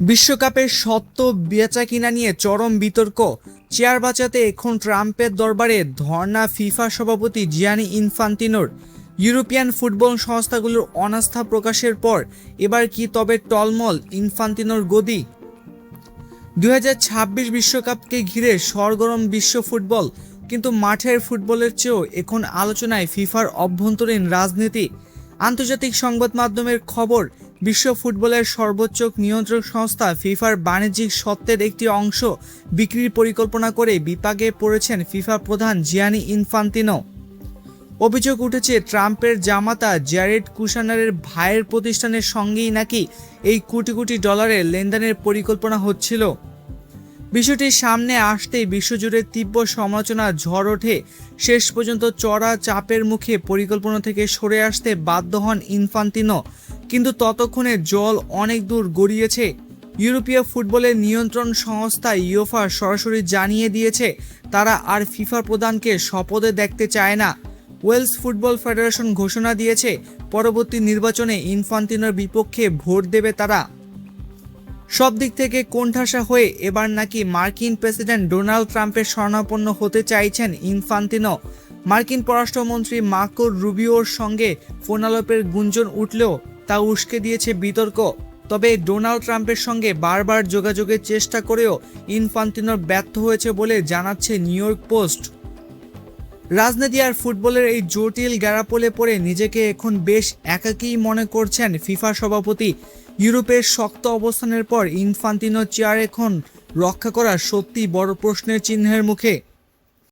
বিশ্বকাপের সত্ত্ব বেচাকেনা নিয়ে চরম বিতর্ক। চেয়ার বাঁচাতে এখন ট্রাম্পের দরবারে ধর্ণা ফিফা সভাপতি জিয়ানি ইনফান্তিনোর। ইউরোপিয়ান ফুটবল সংস্থাগুলোর অনাস্থা প্রকাশের পর এবার কি তবে টলমল ইনফান্তিনোর গদি? 2026 বিশ্বকাপকে ঘিরে সরগরম বিশ্ব ফুটবল, কিন্তু মাঠের ফুটবলের চেয়েও এখন আলোচনায় ফিফার অভ্যন্তরীণ রাজনীতি। আন্তর্জাতিক সংবাদ মাধ্যমের খবর, বিশ্ব ফুটবলের সর্বোচ্চ নিয়ন্ত্রক সংস্থা ফিফার বাণিজ্যিক স্বত্বের একটি অংশ বিক্রির পরিকল্পনা করে বিপাকে পড়েছেন ফিফা প্রধান জিয়ানি ইনফান্তিনো। অভিযোগ উঠেছে ট্রাম্পের জামাতা জ্যারেড কুশনারের ভাইয়ের প্রতিষ্ঠানের সঙ্গেই নাকি এই কোটি কোটি ডলারের লেনদেনের পরিকল্পনা হচ্ছিল। বিষয়টি সামনে আসতেই বিশ্বজুড়ে তীব্র সমালোচনা ঝড় ওঠে। শেষ পর্যন্ত চড়া চাপের মুখে পরিকল্পনা থেকে সরে আসতে বাধ্য হন ইনফান্তিনো। কিন্তু ততক্ষণে জল অনেক দূর গড়িয়েছে। ইউরোপীয় ফুটবলের নিয়ন্ত্রণ সংস্থা ইউএফা সরাসরি জানিয়ে দিয়েছে তারা আর ফিফা প্রধানকে শপথে দেখতে চায় না। ওয়েলস ফুটবল ফেডারেশন ঘোষণা দিয়েছে পরবর্তী নির্বাচনে ইনফান্তিনোর বিপক্ষে ভোট দেবে তারা। সব দিক থেকে কোণঠাসা হয়ে এবার নাকি মার্কিন প্রেসিডেন্ট ডোনাল্ড ট্রাম্পের শরণাপন্ন হতে চাইছেন ইনফান্তিনো। মার্কিন পররাষ্ট্রমন্ত্রী মার্কো রুবিওর সঙ্গে ফোনালাপের গুঞ্জন উঠলেও তা উস্কে দিয়েছে বিতর্ক। তবে ডোনাল্ড ট্রাম্পের সঙ্গে বারবার যোগাযোগের চেষ্টা করেও ইনফান্তিনোর ব্যর্থ হয়েছে বলে জানাচ্ছে নিউ ইয়র্ক পোস্ট। রাজনীতি আর ফুটবলের এই জটিল গ্যারাপোলে পড়ে নিজেকে এখন বেশ একাকী মনে করছেন ফিফা সভাপতি। ইউরোপের শক্ত অবস্থানের পর ইনফান্তিনো চেয়ার এখন রক্ষা করা সত্যি বড় প্রশ্নের চিহ্নের মুখে।